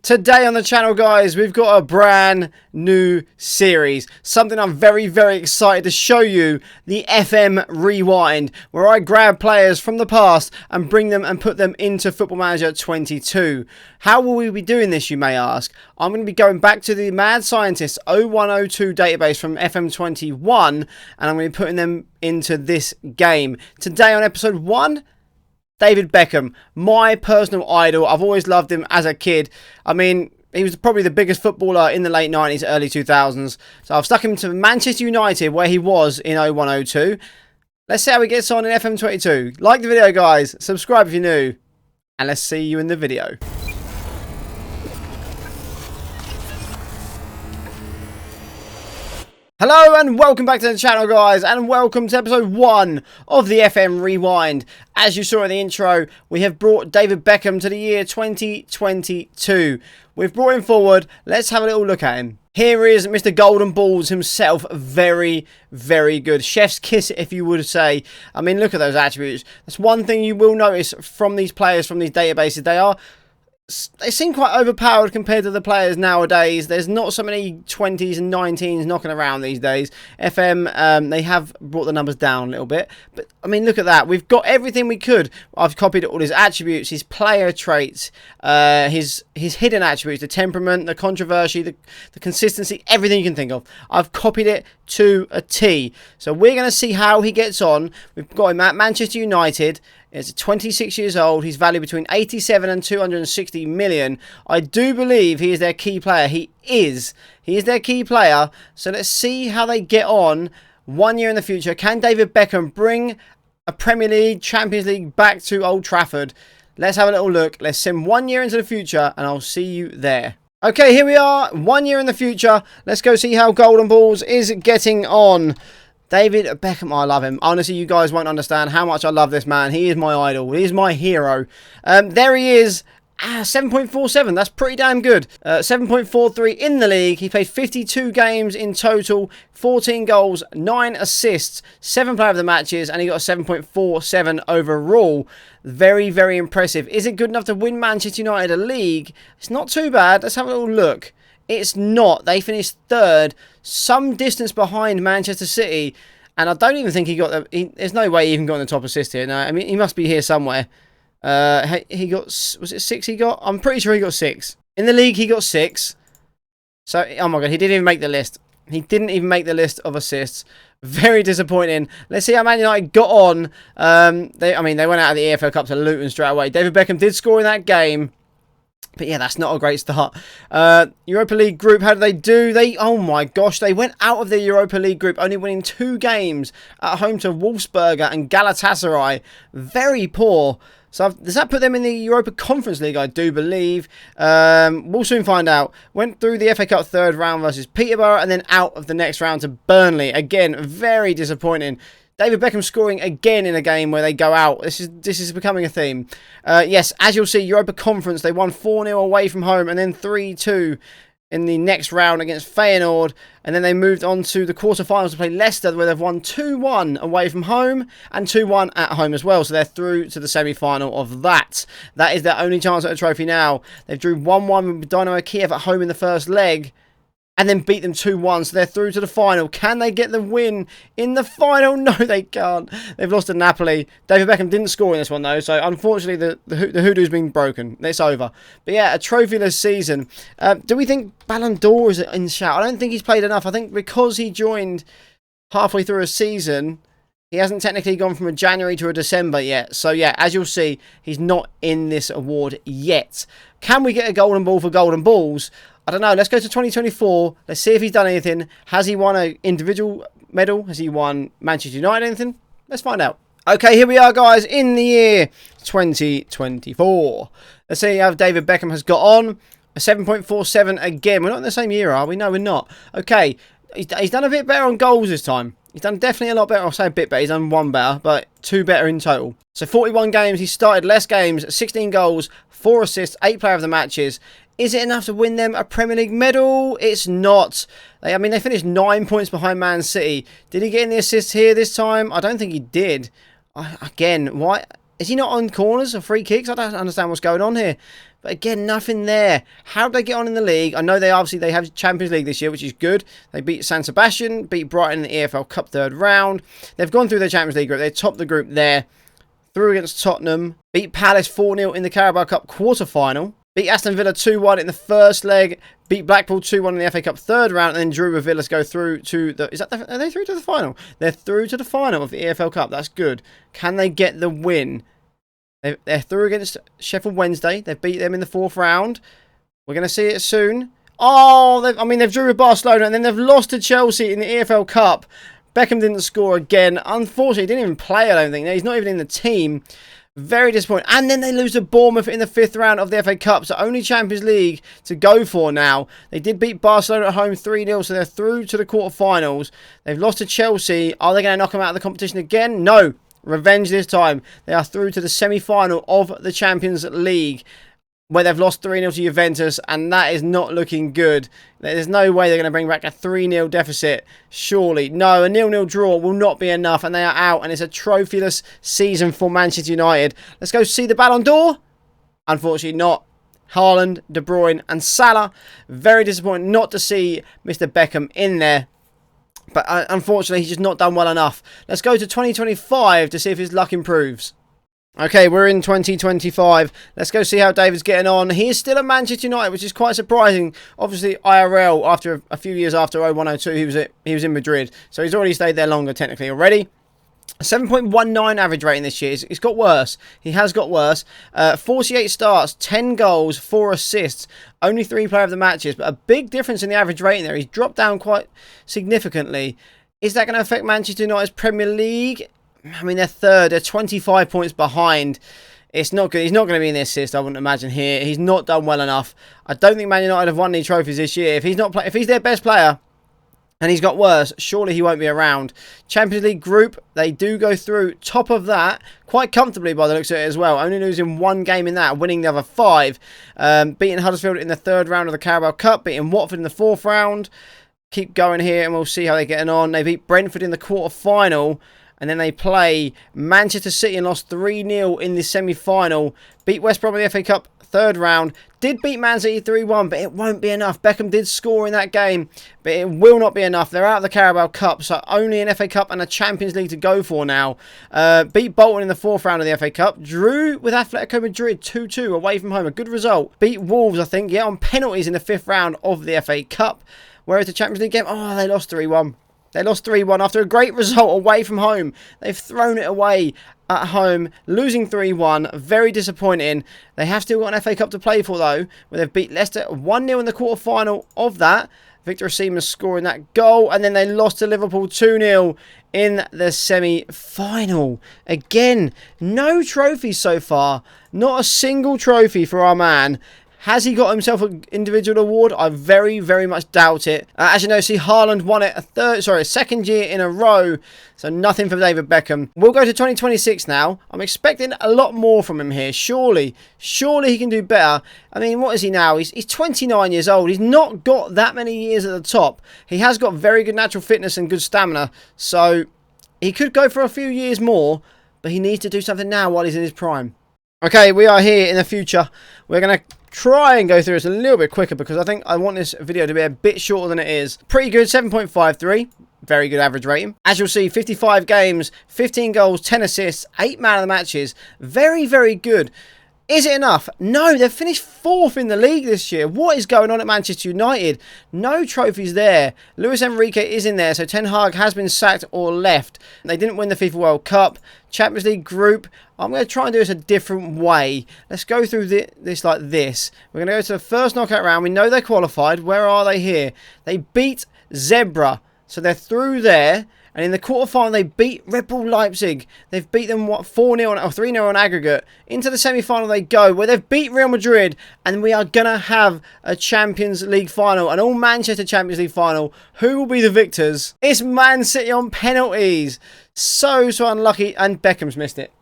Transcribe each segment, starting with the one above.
Today on the channel, guys, we've got a brand new series. Something I'm very, very excited to show you. The FM Rewind, where I grab players from the past and bring them and put them into Football Manager 22. How will we be doing this, you may ask? I'm going to be going back to the Mad Scientist 0102 database from FM21, and I'm going to be putting them into this game. Today on episode 1... David Beckham, my personal idol. I've always loved him as a kid. I mean, he was probably the biggest footballer in the late 90s, early 2000s. So I've stuck him to Manchester United, where he was in 0102. Let's see how he gets on in FM22. Like the video, guys. Subscribe if you're new. And let's see you in the video. Hello and welcome back to the channel, guys, and welcome to episode 1 of the FM Rewind. As you saw in the intro, we have brought David Beckham to the year 2022. We've brought him forward. Let's have a little look at him. Here is Mr. Golden Balls himself. Very, very good. Chef's kiss, if you would say. I mean, look at those attributes. That's one thing you will notice from these players, from these databases. They seem quite overpowered compared to the players nowadays. There's not so many 20s and 19s knocking around these days. FM, they have brought the numbers down a little bit. But, I mean, look at that. We've got everything we could. I've copied all his attributes, his player traits, his hidden attributes, the temperament, the controversy, the consistency, everything you can think of. I've copied it to a T. So we're going to see how he gets on. We've got him at Manchester United. He's 26 years old. He's valued between 87 and 260 million. I do believe he is their key player. He is their key player. So let's see how they get on 1 year in the future. Can David Beckham bring a Premier League, Champions League back to Old Trafford? Let's have a little look. Let's send 1 year into the future and I'll see you there. Okay, here we are. 1 year in the future. Let's go see how Golden Balls is getting on. David Beckham, I love him. Honestly, you guys won't understand how much I love this man. He is my idol. He is my hero. There he is. 7.47. That's pretty damn good. 7.43 in the league. He played 52 games in total. 14 goals, 9 assists, 7 player of the matches, and he got a 7.47 overall. Very, very impressive. Is it good enough to win Manchester United a league? It's not too bad. Let's have a little look. It's not. They finished third, some distance behind Manchester City, and I don't even think he got the... there's no way he even got in the top assist here. No, I mean, he must be here somewhere. He got... Was it 6 he got? I'm pretty sure he got 6. In the league, he got 6. So, oh my God, he didn't even make the list. He didn't even make the list of assists. Very disappointing. Let's see how Man United got on. They went out of the EFL Cup to Luton straight away. David Beckham did score in that game. But yeah, that's not a great start. Europa League group, how did they do? Oh my gosh, they went out of the Europa League group, only winning 2 games at home to Wolfsberger and Galatasaray. Very poor. So does that put them in the Europa Conference League? I do believe. We'll soon find out. Went through the FA Cup third round versus Peterborough and then out of the next round to Burnley. Again, very disappointing. David Beckham scoring again in a game where they go out. This is becoming a theme. Yes, as you'll see, Europa Conference, they won 4-0 away from home and then 3-2 in the next round against Feyenoord. And then they moved on to the quarterfinals to play Leicester, where they've won 2-1 away from home and 2-1 at home as well. So they're through to the semi-final of that. That is their only chance at a trophy now. They've drew 1-1 with Dynamo Kiev at home in the first leg, and then beat them 2-1, so they're through to the final. Can they get the win in the final? No, they can't. They've lost to Napoli. David Beckham didn't score in this one, though, so unfortunately the hoodoo's been broken. It's over. But yeah, a trophyless season. Do we think Ballon d'Or is in shout? I don't think he's played enough. I think because he joined halfway through a season, he hasn't technically gone from a January to a December yet. So yeah, as you'll see, he's not in this award yet. Can we get a golden ball for Golden Balls? I don't know. Let's go to 2024. Let's see if he's done anything. Has he won an individual medal? Has he won Manchester United anything? Let's find out. Okay, here we are, guys, in the year 2024. Let's see how David Beckham has got on. A 7.47 again. We're not in the same year, are we? No, we're not. Okay, he's done a bit better on goals this time. He's done definitely a lot better. I'll say a bit better. He's done 1 better, but 2 better in total. So 41 games. He started less games, 16 goals, 4 assists, 8 player of the matches. Is it enough to win them a Premier League medal? It's not. I mean, they finished 9 points behind Man City. Did he get in the assists here this time? I don't think he did. Again, why? Is he not on corners or free kicks? I don't understand what's going on here. But again, nothing there. How did they get on in the league? I know they have Champions League this year, which is good. They beat San Sebastian, beat Brighton in the EFL Cup third round. They've gone through the Champions League group. They topped the group there. Through against Tottenham. Beat Palace 4-0 in the Carabao Cup quarter-final. Beat Aston Villa 2-1 in the first leg. Beat Blackpool 2-1 in the FA Cup third round. And then drew with Villa to go through to the... Are they through to the final? They're through to the final of the EFL Cup. That's good. Can they get the win? They're through against Sheffield Wednesday. They've beat them in the fourth round. We're going to see it soon. Oh, they've drew with Barcelona. And then they've lost to Chelsea in the EFL Cup. Beckham didn't score again. Unfortunately, he didn't even play, I don't think. He's not even in the team. Very disappointing. And then they lose to Bournemouth in the fifth round of the FA Cup. So only Champions League to go for now. They did beat Barcelona at home 3-0. So they're through to the quarterfinals. They've lost to Chelsea. Are they going to knock them out of the competition again? No. Revenge this time. They are through to the semi-final of the Champions League, where they've lost 3-0 to Juventus, and that is not looking good. There's no way they're going to bring back a 3-0 deficit, surely. No, a 0-0 draw will not be enough, and they are out, and it's a trophyless season for Manchester United. Let's go see the Ballon d'Or. Unfortunately not. Haaland, De Bruyne, and Salah. Very disappointing not to see Mr. Beckham in there. But unfortunately, he's just not done well enough. Let's go to 2025 to see if his luck improves. Okay, we're in 2025. Let's go see how David's getting on. He is still at Manchester United, which is quite surprising. Obviously, IRL, after a few years after 0102, he was in Madrid. So he's already stayed there longer, technically, already. 7.19 average rating this year. It's got worse. He has got worse. 48 starts, 10 goals, 4 assists. Only 3 player of the matches. But a big difference in the average rating there. He's dropped down quite significantly. Is that going to affect Manchester United's Premier League? I mean, they're third. They're 25 points behind. It's not good. He's not going to be in the assist, I wouldn't imagine here. He's not done well enough. I don't think Man United have won any trophies this year. If he's their best player and he's got worse, surely he won't be around. Champions League group, they do go through top of that quite comfortably by the looks of it as well. Only losing 1 game in that, winning the other 5. Beating Huddersfield in the third round of the Carabao Cup. Beating Watford in the fourth round. Keep going here and we'll see how they're getting on. They beat Brentford in the quarter-final. And then they play Manchester City and lost 3-0 in the semi-final. Beat West Brom in the FA Cup third round. Did beat Man City 3-1, but it won't be enough. Beckham did score in that game, but it will not be enough. They're out of the Carabao Cup, so only an FA Cup and a Champions League to go for now. Beat Bolton in the fourth round of the FA Cup. Drew with Atletico Madrid 2-2 away from home. A good result. Beat Wolves, I think, on penalties in the fifth round of the FA Cup. Whereas the Champions League game, they lost 3-1. They lost 3-1 after a great result away from home. They've thrown it away at home, losing 3-1. Very disappointing. They have still got an FA Cup to play for, though, where they've beat Leicester 1-0 in the quarter-final of that. Victor Osimhen scoring that goal, and then they lost to Liverpool 2-0 in the semi-final. Again, no trophies so far. Not a single trophy for our man. Has he got himself an individual award? I very, very much doubt it. As you know, Haaland won it a second year in a row. So nothing for David Beckham. We'll go to 2026 now. I'm expecting a lot more from him here. Surely he can do better. I mean, what is he now? He's 29 years old. He's not got that many years at the top. He has got very good natural fitness and good stamina. So he could go for a few years more. But he needs to do something now while he's in his prime. Okay, we are here in the future. We're going to try and go through this a little bit quicker because I think I want this video to be a bit shorter than it is. Pretty good, 7.53. Very good average rating. As you'll see, 55 games, 15 goals, 10 assists, 8 man of the matches. Very, very good. Is it enough? No, they've finished 4th in the league this year. What is going on at Manchester United? No trophies there. Luis Enrique is in there, so Ten Hag has been sacked or left. They didn't win the FIFA World Cup. Champions League group. I'm going to try and do this a different way. Let's go through this like this. We're going to go to the first knockout round. We know they're qualified. Where are they here? They beat Zebra. So they're through there. And in the quarterfinal, they beat Red Bull Leipzig. They've beat them, 4-0 or 3-0 on aggregate. Into the semi-final they go, where they've beat Real Madrid. And we are going to have a Champions League final, an all-Manchester Champions League final. Who will be the victors? It's Man City on penalties. So unlucky. And Beckham's missed it.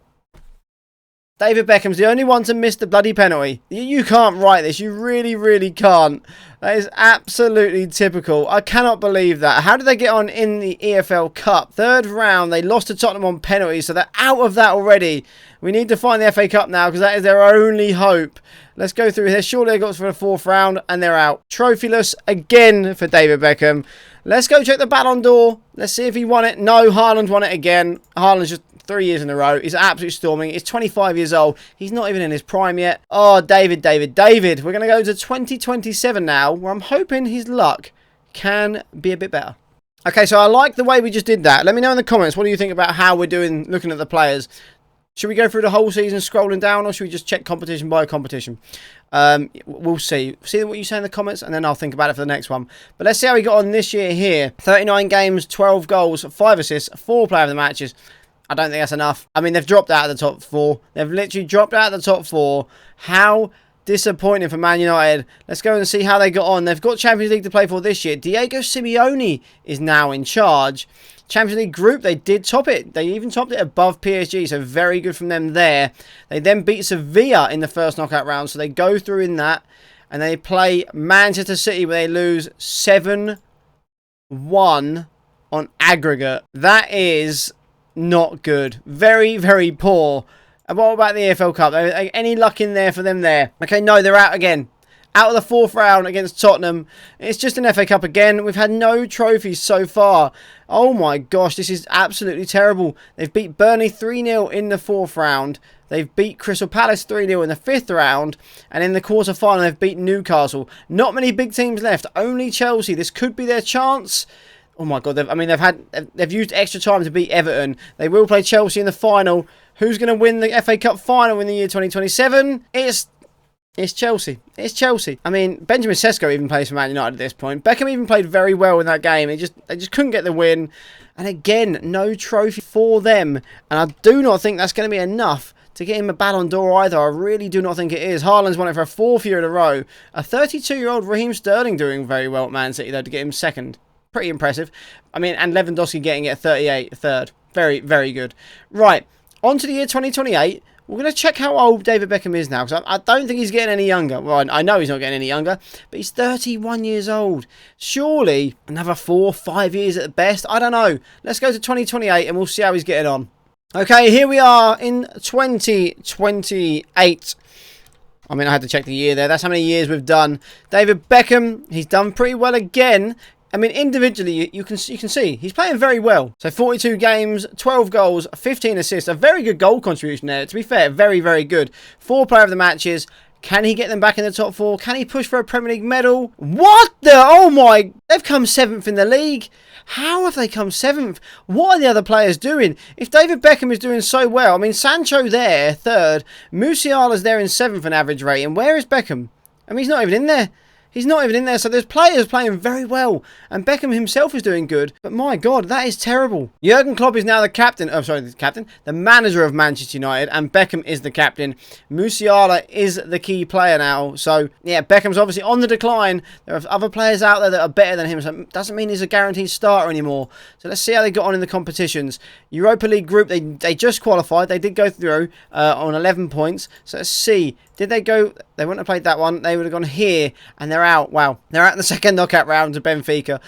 David Beckham's the only one to miss the bloody penalty. You can't write this. You really, really can't. That is absolutely typical. I cannot believe that. How did they get on in the EFL Cup? Third round, they lost to Tottenham on penalties, so they're out of that already. We need to find the FA Cup now because that is their only hope. Let's go through here. Surely they got for the fourth round and they're out. Trophyless again for David Beckham. Let's go check the Ballon d'Or. Let's see if he won it. No, Haaland won it again. Haaland's just 3 years in a row. He's absolutely storming. He's 25 years old. He's not even in his prime yet. Oh, David. We're going to go to 2027 now, where I'm hoping his luck can be a bit better. Okay, so I like the way we just did that. Let me know in the comments, what do you think about how we're doing looking at the players? Should we go through the whole season scrolling down, or should we just check competition by competition? We'll see. See what you say in the comments, and then I'll think about it for the next one. But let's see how we got on this year here. 39 games, 12 goals, 5 assists, 4 player of the matches. I don't think that's enough. I mean, they've dropped out of the top 4. They've literally dropped out of the top 4. How disappointing for Man United. Let's go and see how they got on. They've got Champions League to play for this year. Diego Simeone is now in charge. Champions League group, they did top it. They even topped it above PSG, so very good from them there. They then beat Sevilla in the first knockout round, so they go through in that. And they play Manchester City, where they lose 7-1 on aggregate. That is not good. Very, very poor. And what about the EFL Cup? Any luck in there for them there? Okay, no, they're out again. Out of the fourth round against Tottenham. It's just an FA Cup again. We've had no trophies so far. Oh my gosh, this is absolutely terrible. They've beat Burnley 3-0 in the fourth round. They've beat Crystal Palace 3-0 in the fifth round. And in the quarter-final, they've beaten Newcastle. Not many big teams left. Only Chelsea. This could be their chance. Oh my God, they've used extra time to beat Everton. They will play Chelsea in the final. Who's going to win the FA Cup final in the year 2027? It's Chelsea. It's Chelsea. I mean, Benjamin Sesko even plays for Man United at this point. Beckham even played very well in that game. They just couldn't get the win. And again, no trophy for them. And I do not think that's going to be enough to get him a Ballon d'Or either. I really do not think it is. Haaland's won it for a 4th year in a row. A 32-year-old Raheem Sterling doing very well at Man City, though, to get him second. Pretty impressive. I mean, and Lewandowski getting it at 38, third. Very, very good. Right, on to the year 2028. We're going to check how old David Beckham is now, because I don't think he's getting any younger. Well, I know he's not getting any younger, but he's 31 years old. Surely another 4 or 5 years at the best. I don't know. Let's go to 2028 and we'll see how he's getting on. Okay, here we are in 2028. I mean, I had to check the year there. That's how many years we've done. David Beckham, he's done pretty well again. I mean, individually, you can see he's playing very well. So 42 games, 12 goals, 15 assists. A very good goal contribution there. To be fair, very, very good. 4 player of the matches. Can he get them back in the top 4? Can he push for a Premier League medal? What the? Oh my. They've come 7th in the league. How have they come 7th? What are the other players doing? If David Beckham is doing so well, I mean, Sancho there, 3rd. Musiala's there in 7th in average rating. Where is Beckham? I mean, he's not even in there. He's not even in there, so there's players playing very well. And Beckham himself is doing good. But my God, that is terrible. Jurgen Klopp is now the captain. Oh, sorry, the captain. The manager of Manchester United. And Beckham is the captain. Musiala is the key player now. So, yeah, Beckham's obviously on the decline. There are other players out there that are better than him. So it doesn't mean he's a guaranteed starter anymore. So let's see how they got on in the competitions. Europa League group, they just qualified. They did go through on 11 points. So let's see. Did they go? They wouldn't have played that one. They would have gone here, and they're out. Wow, they're out in the second knockout round to Benfica.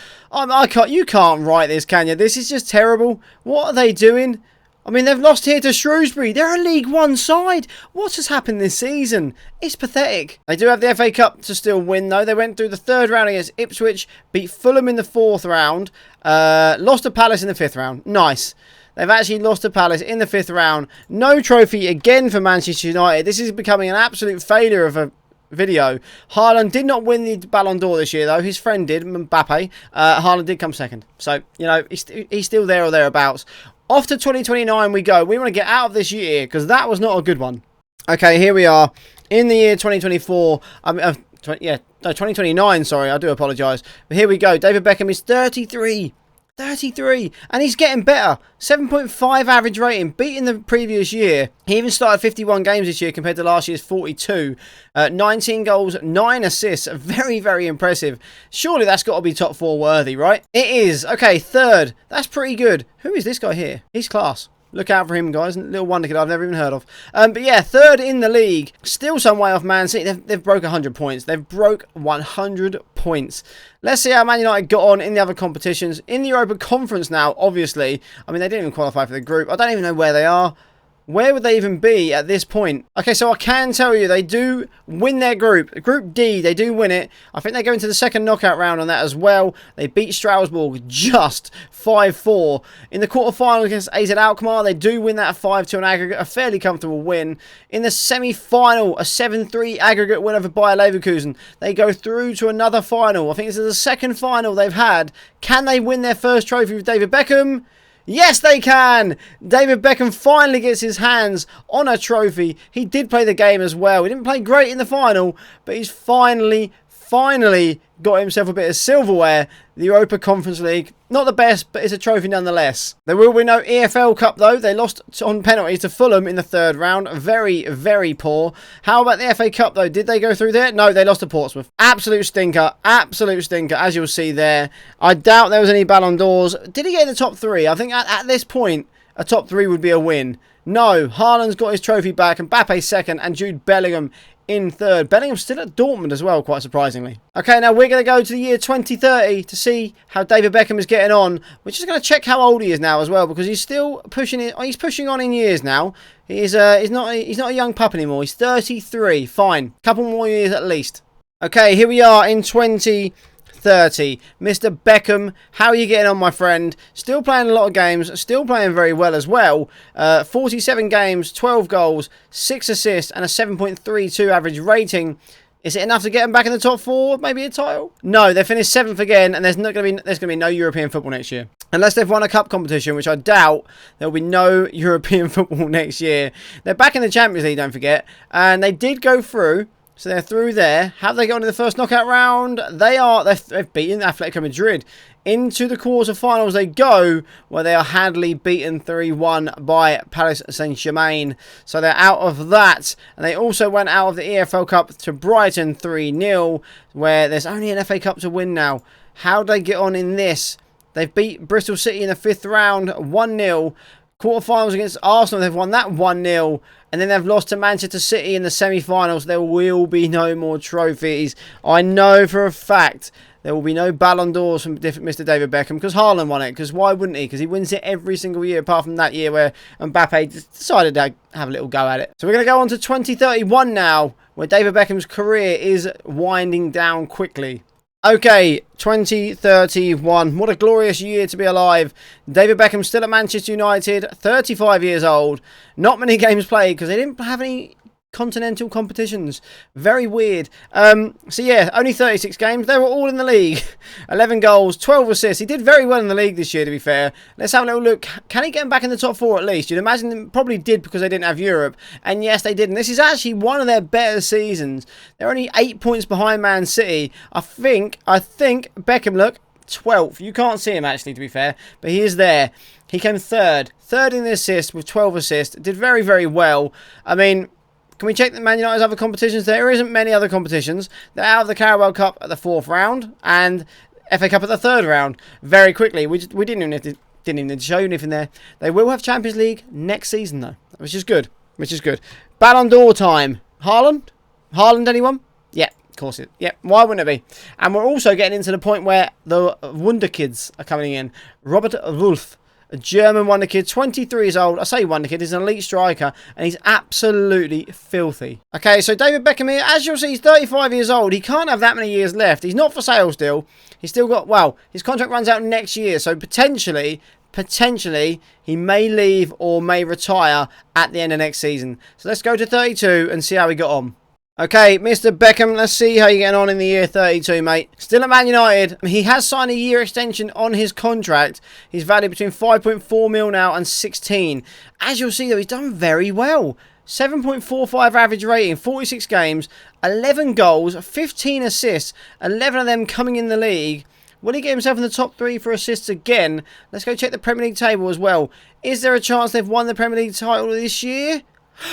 You can't write this, can you? This is just terrible. What are they doing? I mean, they've lost here to Shrewsbury. They're a League One side. What has happened this season? It's pathetic. They do have the FA Cup to still win, though. They went through the 3rd round against Ipswich, beat Fulham in the 4th round, lost to Palace in the 5th round. Nice. They've actually lost to Palace in the 5th round. No trophy again for Manchester United. This is becoming an absolute failure of a video. Haaland did not win the Ballon d'Or this year, though. His friend did, Mbappe. Haaland did come 2nd. So, you know, he's still there or thereabouts. Off to 2029 we go. We want to get out of this year, because that was not a good one. Okay, here we are. In the year 2024. No, 2029, sorry. I do apologise. But here we go. David Beckham is 33. 33, and he's getting better. 7.5 average rating, beating the previous year. He even started 51 games this year compared to last year's 42. 19 goals, 9 assists. Very, very impressive. Surely that's got to be top 4 worthy, right? It is. Okay, 3rd. That's pretty good. Who is this guy here? He's class. Look out for him, guys. Little wonder kid I've never even heard of. But yeah, third in the league. Still some way off Man City. They've broke 100 points. They've broke 100 points. Let's see how Man United got on in the other competitions. In the Europa Conference now, obviously. I mean, they didn't even qualify for the group. I don't even know where they are. Where would they even be at this point? Okay, so I can tell you they do win their group. Group D, they do win it. I think they go into the second knockout round on that as well. They beat Strasbourg just 5-4. In the quarterfinal against AZ Alkmaar, they do win that 5-2 on aggregate. A fairly comfortable win. In the semi-final, a 7-3 aggregate win over Bayer Leverkusen. They go through to another final. I think this is the second final they've had. Can they win their first trophy with David Beckham? Yes, they can! David Beckham finally gets his hands on a trophy. He did play the game as well. He didn't play great in the final, but he's finally got himself a bit of silverware. The Europa Conference League. Not the best, but it's a trophy nonetheless. There will be no EFL Cup, though. They lost on penalties to Fulham in the third round. Very, very poor. How about the FA Cup, though? Did they go through there? No, they lost to Portsmouth. Absolute stinker. Absolute stinker, as you'll see there. I doubt there was any Ballon d'Ors. Did he get in the top three? I think at this point, a top three would be a win. No, Haaland's got his trophy back, and Mbappe second, and Jude Bellingham in third. Bellingham's still at Dortmund as well, quite surprisingly. Okay, now we're going to go to the year 2030 to see how David Beckham is getting on. We're just going to check how old he is now as well, because he's still pushing it. He's pushing on in years now. He's not a young pup anymore. He's 33. Fine, couple more years at least. Okay, here we are in 2030. Mr. Beckham, how are you getting on, my friend? Still playing a lot of games, still playing very well as well. 47 games, 12 goals, 6 assists, and a 7.32 average rating. Is it enough to get him back in the top 4? Maybe a title? No, they finished 7th again, and there's going to be no European football next year. Unless they've won a cup competition, which I doubt, there will be no European football next year. They're back in the Champions League, don't forget, and they did go through. So they're through there. Have they got into the first knockout round? They've beaten Atletico Madrid. Into the quarterfinals they go, where they are handily beaten 3-1 by Paris Saint-Germain. So they're out of that. And they also went out of the EFL Cup to Brighton 3-0, where there's only an FA Cup to win now. How do they get on in this? They've beat Bristol City in the 5th round 1-0. Quarterfinals against Arsenal, they've won that 1-0. And then they've lost to Manchester City in the semi-finals. There will be no more trophies. I know for a fact there will be no Ballon d'Ors from Mr. David Beckham, because Haaland won it. Because why wouldn't he? Because he wins it every single year, apart from that year where Mbappe decided to have a little go at it. So we're going to go on to 2031 now, where David Beckham's career is winding down quickly. Okay, 2031. What a glorious year to be alive. David Beckham still at Manchester United, 35 years old. Not many games played because they didn't have any continental competitions. Very weird. So yeah, only 36 games. They were all in the league. 11 goals, 12 assists. He did very well in the league this year, to be fair. Let's have a little look. Can he get him back in the top 4 at least? You'd imagine they probably did, because they didn't have Europe. And yes, they did. And this is actually one of their better seasons. They're only 8 points behind Man City. I think Beckham, look, 12th. You can't see him, actually, to be fair, but he is there. He came third in the assist with 12 assists. Did very, very well. I mean, can we check that Man United's other competitions? There isn't many other competitions. They're out of the Carabao Cup at the 4th round and FA Cup at the 3rd round. Very quickly. We didn't even need to show you anything there. They will have Champions League next season, though, which is good. Ballon d'Or time. Haaland, anyone? Yeah, of course it. Yeah, why wouldn't it be? And we're also getting into the point where the Wonder Kids are coming in. Robert Wolf, a German wonder kid, 23 years old. I say wonder kid, he's an elite striker, and he's absolutely filthy. Okay, so David Beckham here, as you'll see, he's 35 years old. He can't have that many years left. He's not for sale still. He's still got, well, his contract runs out next year, so potentially, he may leave or may retire at the end of next season. So let's go to 32 and see how he got on. Okay, Mr. Beckham, let's see how you're getting on in the year 32, mate. Still at Man United. He has signed a year extension on his contract. He's valued between 5.4 mil now and 16. As you'll see, though, he's done very well. 7.45 average rating, 46 games, 11 goals, 15 assists, 11 of them coming in the league. Will he get himself in the top 3 for assists again? Let's go check the Premier League table as well. Is there a chance they've won the Premier League title this year?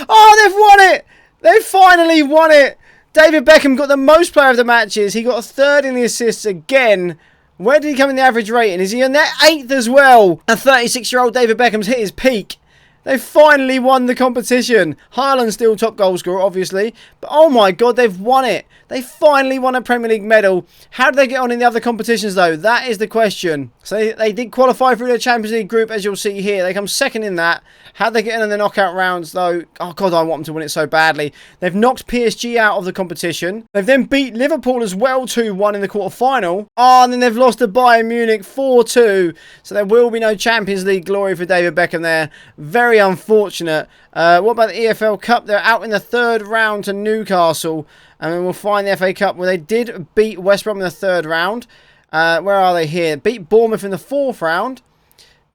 Oh, they've won it! They finally won it! David Beckham got the most player of the matches. He got a 3rd in the assists again. Where did he come in the average rating? Is he in that 8th as well? And 36-year-old David Beckham's hit his peak. They finally won the competition. Haaland's still top goal scorer, obviously. But oh my God, they've won it. They finally won a Premier League medal. How did they get on in the other competitions, though? That is the question. So they did qualify through the Champions League group, as you'll see here. They come second in that. How'd they get in the knockout rounds, though? Oh God, I want them to win it so badly. They've knocked PSG out of the competition. They've then beat Liverpool as well, 2-1 in the quarter-final. Oh, and then they've lost to Bayern Munich 4-2. So there will be no Champions League glory for David Beckham there. Very unfortunate. What about the EFL Cup? They're out in the third round to Newcastle. And then we'll find the FA Cup where they did beat West Brom in the third round. Where are they here? Beat Bournemouth in the fourth round.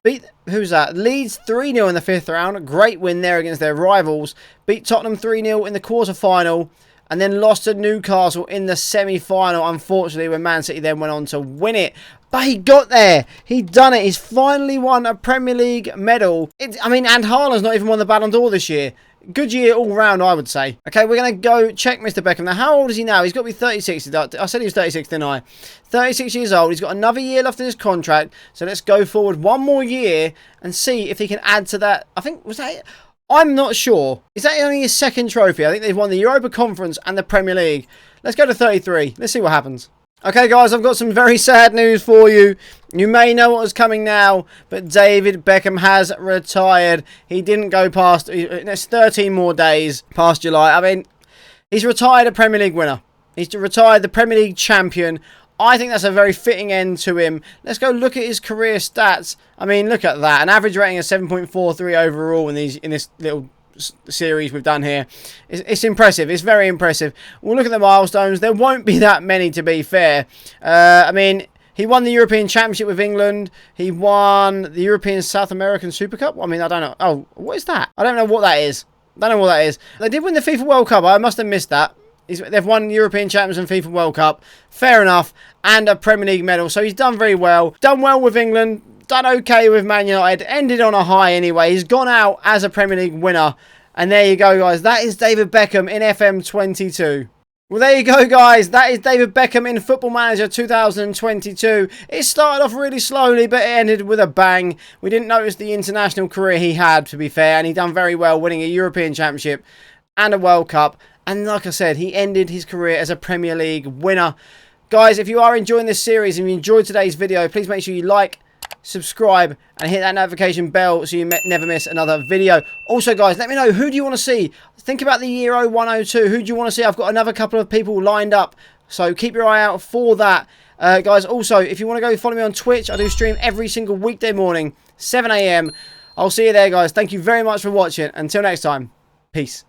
Beat, who's that? Leeds 3-0 in the fifth round. Great win there against their rivals. Beat Tottenham 3-0 in the quarter-final. And then lost to Newcastle in the semi-final, unfortunately, when Man City then went on to win it. But he got there. He done it. He's finally won a Premier League medal. And Haaland's not even won the Ballon d'Or this year. Good year all round, I would say. Okay, we're going to go check Mr. Beckham. Now, how old is he now? He's got to be 36. I said he was 36, didn't I? 36 years old. He's got another year left in his contract. So let's go forward one more year and see if he can add to that. I think, was that it? I'm not sure. Is that only his second trophy? I think they've won the Europa Conference and the Premier League. Let's go to 33. Let's see what happens. Okay, guys, I've got some very sad news for you. You may know what is coming now, but David Beckham has retired. He didn't go past... There's 13 more days past July. I mean, he's retired a Premier League winner. He's retired the Premier League champion. I think that's a very fitting end to him. Let's go look at his career stats. I mean, look at that. An average rating of 7.43 overall in this little series we've done here. It's impressive. It's very impressive. We'll look at the milestones. There won't be that many, to be fair. I mean, he won the European Championship with England. He won the European South American Super Cup. I mean, I don't know. Oh, what is that? I don't know what that is. I don't know what that is. They did win the FIFA World Cup. I must have missed that. They've won European Champions and FIFA World Cup. Fair enough. And a Premier League medal. So he's done very well. Done well with England. Done okay with Man United. Ended on a high anyway. He's gone out as a Premier League winner. And there you go, guys. That is David Beckham in FM22. Well, there you go, guys. That is David Beckham in Football Manager 2022. It started off really slowly, but it ended with a bang. We didn't notice the international career he had, to be fair. And he done very well, winning a European Championship and a World Cup. And like I said, he ended his career as a Premier League winner. Guys, if you are enjoying this series and you enjoyed today's video, please make sure you like, subscribe, and hit that notification bell so you never miss another video. Also, guys, let me know, who do you want to see? Think about the year 0102. Who do you want to see? I've got another couple of people lined up, so keep your eye out for that. Guys, also, if you want to go follow me on Twitch, I do stream every single weekday morning, 7 AM. I'll see you there, guys. Thank you very much for watching. Until next time, peace.